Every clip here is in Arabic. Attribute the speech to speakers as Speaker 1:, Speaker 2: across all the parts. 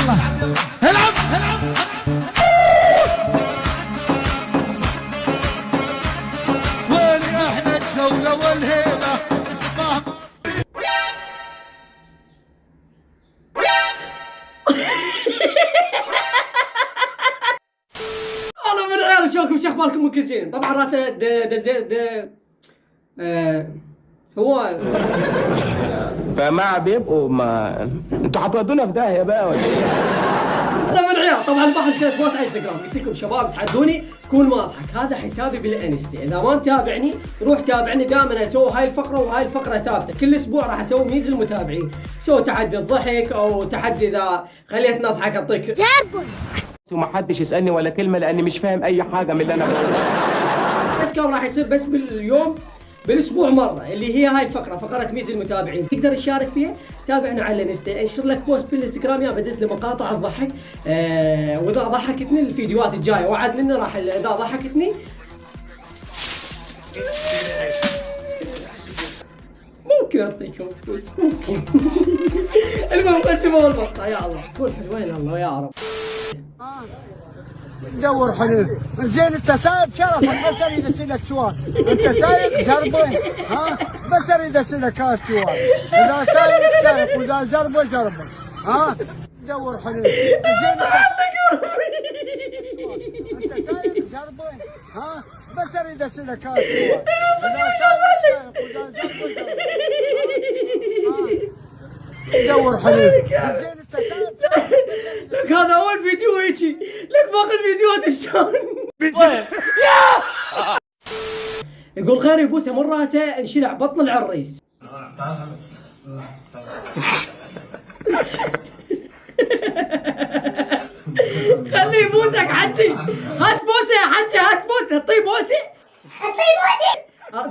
Speaker 1: يلا العب وين احنا الدولة والهيبة
Speaker 2: والله من العيال شلونكم شو اخباركم من كل زين؟ طبعا راسه هو
Speaker 3: فما بيبقوا ما انتوا هتودونا في داهيه بقى ولا ايه؟
Speaker 2: هذا من العيال. طبعا البحر شريت بوست على انستغرام قلت لكم شباب تحدوني كل ما اضحك، هذا حسابي بالانستي، اذا ما متابعني روح تابعني، دائما اسوي هاي الفقره وهاي الفقره ثابته، كل اسبوع راح اسوي ميز المتابعين، سوي تحدي الضحك او تحدي اذا خليتني اضحك اعطيك
Speaker 3: وما حدش يسالني ولا كلمه لاني مش فاهم اي حاجه من اللي انا بقوله.
Speaker 2: بس كان راح يصير بس باليوم بالاسبوع مره، اللي هي هاي الفقره، فقره ميز المتابعين، تقدر تشارك فيها، تابعنا على الانستا، انشر لك بوست بالانستغرام يا بدز لي مقاطع تضحك، واذا ضحكتني الفيديوهات الجايه وعد مني راح اذا ضحكتني ممكن اعطيكم فلوس ممكن. المهم خلينا نشوف اول مقطع. يا الله كل حلوين الله يا رب.
Speaker 4: دور حلو زين. انت سايب شرفك بس اريد اسالك سؤال، انت سايب زربه ها؟ بس اريد اسالك هذا السؤال، اذا سايب سايب واذا زربه زربه ها؟ دور حلو زين. انت سايب زربه ها؟ بس اريد اسالك هذا السؤال، اذا سايب واذا زربه زربه دور حلو زين. انت سايب
Speaker 2: لك هذا اول فيديو هيجي، لك باقي الفيديوهات شلون؟ يقول خير يبوسه من راسه انشلع بطن العريس. خليه يبوسك حجي، هات بوسه يا حجي، هات بوسه، طيب بوسه،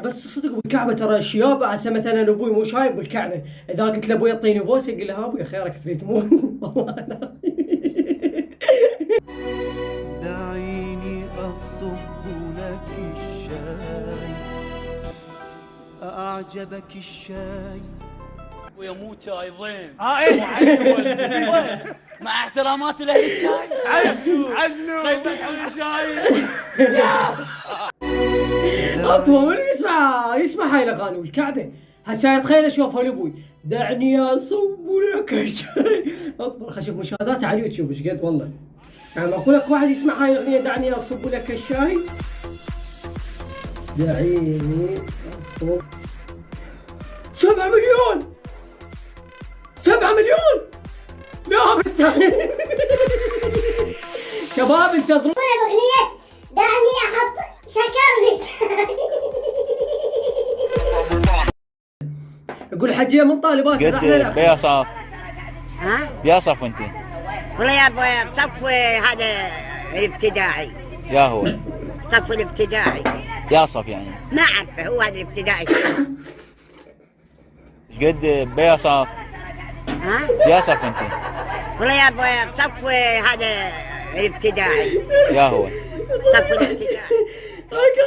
Speaker 2: بس صدق بالكعبه ترى الشياب هسه مثلا ابوي مو شايب بالكعبه، اذا قلت لابوي اعطيني بوسه يقول له ابوي خيرك تريد تموت. والله انا
Speaker 5: دعيني أصب لك الشاي، أعجبك الشاي
Speaker 6: ويموت شاي ضين ايه مع احترامات لاهل الشاي عزلوا خيبك على الشاي.
Speaker 2: اقوى من يسمع هاي الاغاني والكعبه. هسه تخيل اشوف ابوي دعني اصب لك الشاي اكبر. خل اشوف مشاهداته على اليوتيوب ايش قد والله. يعني اقول لك واحد يسمع هاي الاغنيه دعني اصب لك الشاي، دعيني اصب 7 مليون 7 مليون. لا بستاهل. شباب انتظروا
Speaker 7: باغنية دعني احط شكر للشاي.
Speaker 2: يقول حجيه من طالبات
Speaker 6: قد بيا صاف
Speaker 8: ها؟
Speaker 6: يا صف انت
Speaker 8: والله يا ابوي بصف هذا الابتدائي.
Speaker 6: يا هو
Speaker 8: صف الابتدائي
Speaker 6: يا صف يعني
Speaker 8: ما اعرفه، هو هذا الابتدائي.
Speaker 6: ايش قد بيا صاف
Speaker 8: ها؟
Speaker 6: يا صف انت
Speaker 8: والله يا ابوي بصف هذا الابتدائي.
Speaker 6: يا هو
Speaker 8: صف الابتدائي.
Speaker 6: قد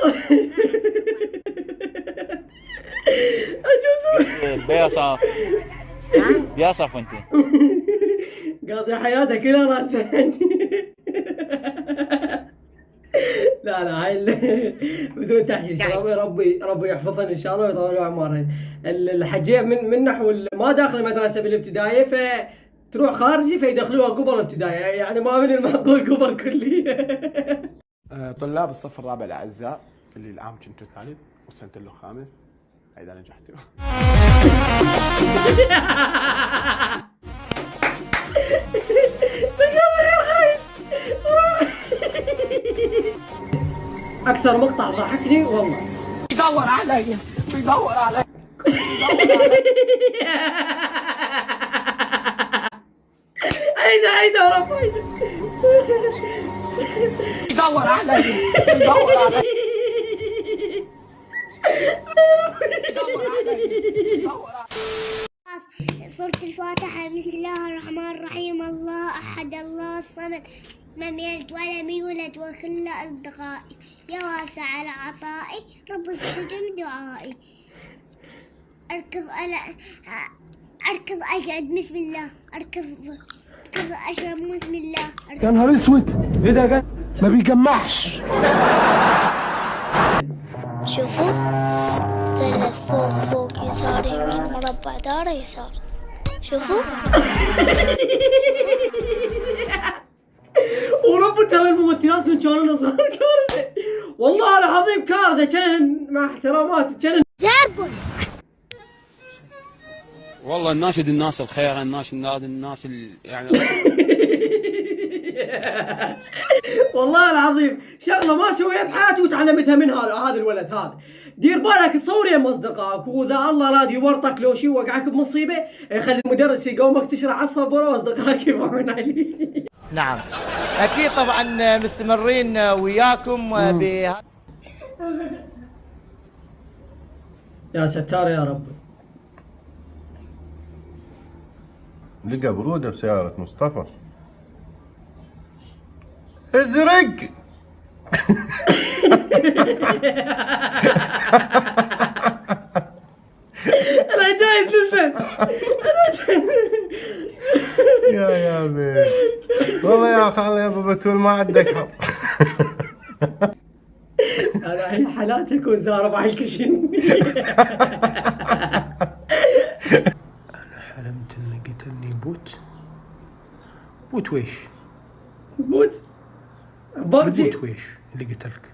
Speaker 6: بيا صاف يا صف انت
Speaker 2: قاضي حياتها كلها راس عندي. لا هاي بدون تحشيش. ربي يحفظهن ان شاء الله ويطول اعمارهن. الحجيه من نحو ما داخل المدرسه بالابتدائيه فتروح خارجي فيدخلوها قبل الابتدائيه، يعني ما من المعقول قبل كليه.
Speaker 9: طلاب الصف الرابع الاعزاء اللي العام كنتوا ثالث وسنه له خامس، اذا نجحتوا
Speaker 2: اكثر مقطع ضحكني والله
Speaker 4: يدور علي يدور علي
Speaker 2: عيده ورب عيده.
Speaker 4: يدور علي يدور علي
Speaker 7: سورة الفاتحة. بسم الله الرحمن الرحيم. الله أحد الله الصمد لم يلد ولم يولد وكل أصدقائي يا واسع العطاء رب استجب دعائي. أركض أقعد بسم الله أركض أشرب بسم الله.
Speaker 1: يا نهار اسود، ايه ده ما بيجمعش.
Speaker 7: شوفوا طلع فوق يساري من مربع داره يسار. شوفوا
Speaker 2: ورب ترى الممثلات من كانوا صغار كارثه، والله العظيم كارثه، كان مع احتراماتي كان
Speaker 7: جربوا.
Speaker 10: والله نناشد الناس الخير، نناشد الناس يعني
Speaker 2: والله العظيم شغله ما سويها بحياتي وتعلمتها من هذا الولد هذا. دير بالك تصور يم اصدقائك، واذا الله راد يورطك لو شي وقعك بمصيبه يخلي المدرس يقومك تشرح على الصبوره واصدقائك يبعون عليك.
Speaker 5: نعم أكيد طبعا مستمرين وياكم
Speaker 2: يا ستار يا رب.
Speaker 1: لقى برودة بسيارة مصطفى. ازرق.
Speaker 2: انا جايز نزلت.
Speaker 1: يا بيه والله يا اخي الله يا ابو بتول ما عندك حظ.
Speaker 2: انا هي حالات اكون زارب على الكشن.
Speaker 9: انا حلمت انه قتلني بوت ويش؟
Speaker 2: بوت بابجي.
Speaker 9: بوت ويش اللي قتلك؟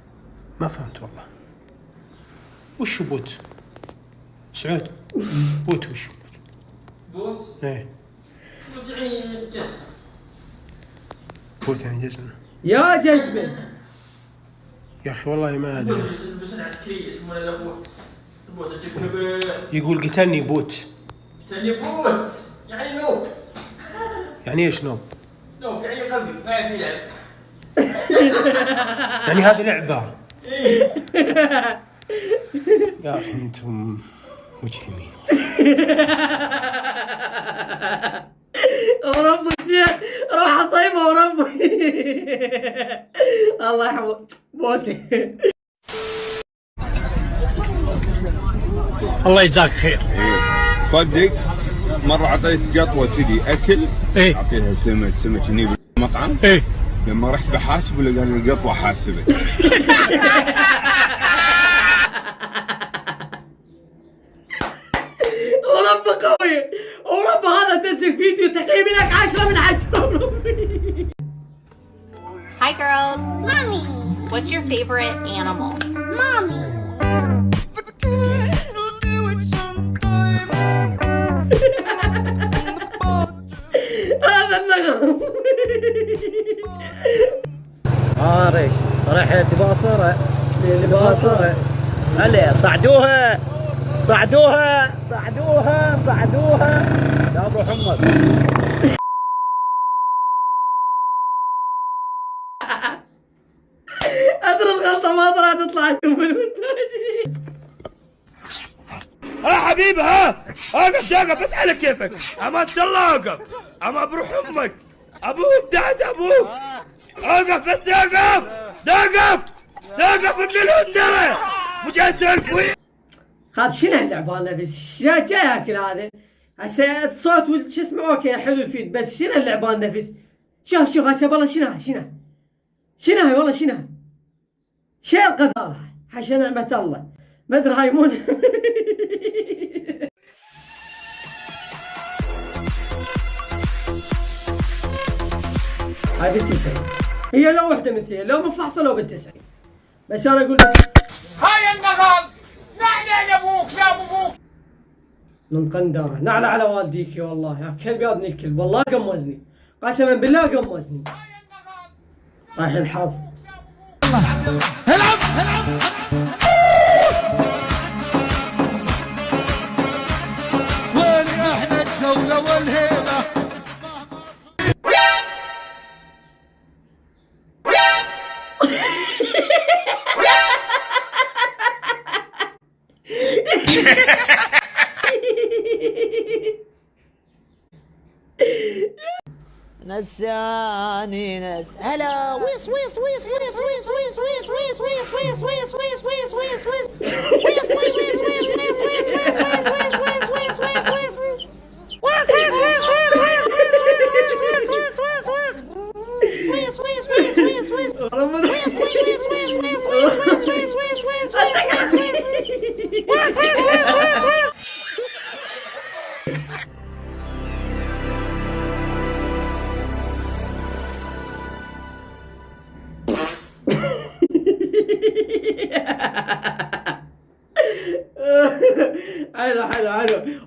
Speaker 9: ما فهمت والله. وش بوت؟ سعود بوت وش؟
Speaker 11: بوت؟
Speaker 9: ايه
Speaker 11: بوت يعني جسم.
Speaker 9: بوت يعني جزمة.
Speaker 2: يا جزمة
Speaker 9: يا اخي والله ما ادري.
Speaker 11: بس العسكري اسمه بوت. البوت اجيب كبير.
Speaker 9: يقول قتلني بوت.
Speaker 11: قتلني بوت يعني نوب.
Speaker 9: يعني ايش نوب؟
Speaker 11: نوب يعني قلبي ما في لعب.
Speaker 9: يعني هذه لعبة. يا اخي انتم مجرمين.
Speaker 2: ورب الشيخ روح طيبة ورب. الله يحفظ بوسي.
Speaker 10: الله يجزاك خير.
Speaker 12: صدق مرة أعطيت قطوة كذي أكل، أعطيها سمك هني بالمطعم، لما رحت بحاسب ولا قال لي القطوة حاسبة.
Speaker 2: ورب قوي، ورب هذا تنزل فيديو تقييمي لك 10 من 10.
Speaker 13: Hi girls.
Speaker 7: Mommy.
Speaker 13: What's your favorite animal?
Speaker 7: Mommy.
Speaker 2: هذا النغم.
Speaker 5: ريش ريحة باصرة.
Speaker 2: اللي باصرة.
Speaker 5: هلا صعدوها صعدوها صعدوها صعدوها يا ابو حمد.
Speaker 2: ادري الغلطة ما طلعت طلعت في المونتاج.
Speaker 3: حبيبي ها اقف بس على كيفك. امان الله اقف. اما بروح امك ابوك دعت ابوك. اقف بس اقف. دقف ابن الهندره مو جاي اسولف وياك.
Speaker 2: خاب شنو اللعبة النفس؟ جاي اكل هذا هسه الصوت وش اسمه اوكي حلو الفيد، بس شنو اللعبة النفس؟ شوف هسه والله شنو هاي والله شنو هاي؟ شيء القذارة حاشا نعمة الله ما ادري هاي مو. هاي بال90 هي لو وحدة مثلي لو مفحصة لو بال90، بس انا اقول
Speaker 11: هاي النغال نعلى لابوك يا ابوك.
Speaker 2: من قندارة نعلى على والديك والله يا كلب يا ابن الكلب والله قمزني قسما بالله قمزني. طايح الحظ.
Speaker 1: العب وين احنا الدولة والهيبة.
Speaker 5: نساني نس هلا ويس ويس ويس ويس ويس ويس ويس ويس ويس ويس ويس ويس ويس ويس ويس ويس
Speaker 2: حلو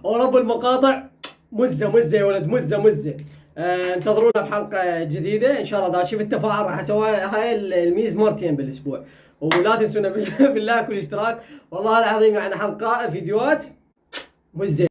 Speaker 2: ورب المقاطع مزة يا ولد، مزة. انتظرونا بحلقة جديدة ان شاء الله. اذا شفت التفاعل راح اسوي هاي الميز مرتين بالاسبوع، ولا تنسونا باللايك والاشتراك. والله العظيم يعني حلقات فيديوهات مزة.